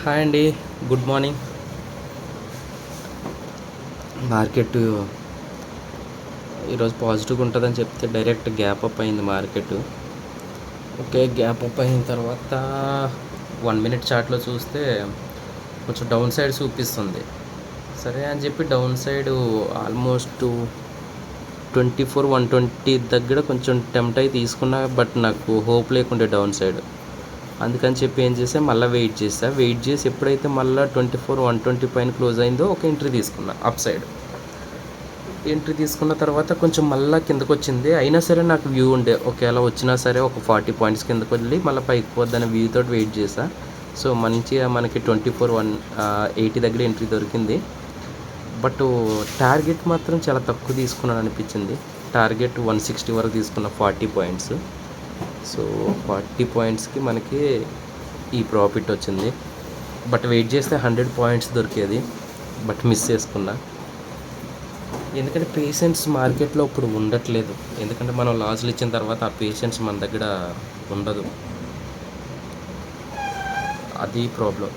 Hi అండి. Good morning. Market ఈరోజు పాజిటివ్గా ఉంటుందని చెప్తే డైరెక్ట్ గ్యాప్ అప్ అయింది మార్కెట్. ఓకే, గ్యాప్ అప్ అయిన తర్వాత 1 మినిట్ చార్ట్లో చూస్తే కొంచెం డౌన్ సైడ్ చూపిస్తుంది. సరే అని చెప్పి డౌన్ సైడ్ ఆల్మోస్ట్ 120 దగ్గర కొంచెం టెంప్ట్ అయి తీసుకున్నా. బట్ నాకు హోప్ లేకుండే డౌన్ సైడ్. అందుకని చెప్పి ఏం చేసా, మళ్ళీ వెయిట్ చేసి ఎప్పుడైతే మళ్ళీ 120 పైన క్లోజ్ అయిందో ఒక ఎంట్రీ తీసుకున్నా. అప్ సైడ్ ఎంట్రీ తీసుకున్న తర్వాత కొంచెం మళ్ళీ కిందకు వచ్చింది. అయినా సరే నాకు వ్యూ ఉండే, ఒకవేళ వచ్చినా సరే ఒక 40 పాయింట్స్ కిందకు వెళ్ళి మళ్ళీ పైకి పోద్దనే వ్యూ తోటి వెయిట్ చేసా. సో మంచిగా మనకి 180 దగ్గర ఎంట్రీ దొరికింది. బట్ టార్గెట్ మాత్రం చాలా తక్కువ తీసుకున్నాను అనిపించింది. టార్గెట్ 160 వరకు తీసుకున్న 40 పాయింట్స్. సో 40 పాయింట్స్కి మనకి ఈ ప్రాఫిట్ వచ్చింది. బట్ వెయిట్ చేస్తే 100 పాయింట్స్ దొరికేది. బట్ మిస్ చేసుకున్నా. ఎందుకంటే పేషెన్స్ మార్కెట్లో ఇప్పుడు ఉండట్లేదు. ఎందుకంటే మనం లాస్లు ఇచ్చిన తర్వాత ఆ పేషెన్స్ మన దగ్గర ఉండదు. అది ప్రాబ్లం.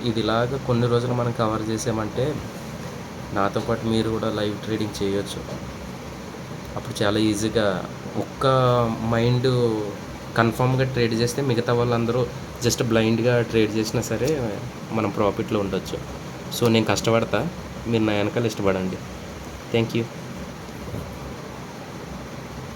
ఇది ఇలాగ కొన్ని రోజులు మనం కవర్ చేసామంటే నాతో పాటు మీరు కూడా లైవ్ ట్రేడింగ్ చేయొచ్చు. అప్పుడు చాలా ఈజీగా ఒక్క మైండ్ కన్ఫామ్గా ట్రేడ్ చేస్తే మిగతా వాళ్ళందరూ జస్ట్ బ్లైండ్గా ట్రేడ్ చేసినా సరే మనం ప్రాఫిట్లో ఉండొచ్చు. సో నేను కష్టపడతా, మీరు నా వెనకాల ఇష్టపడండి. Thank you.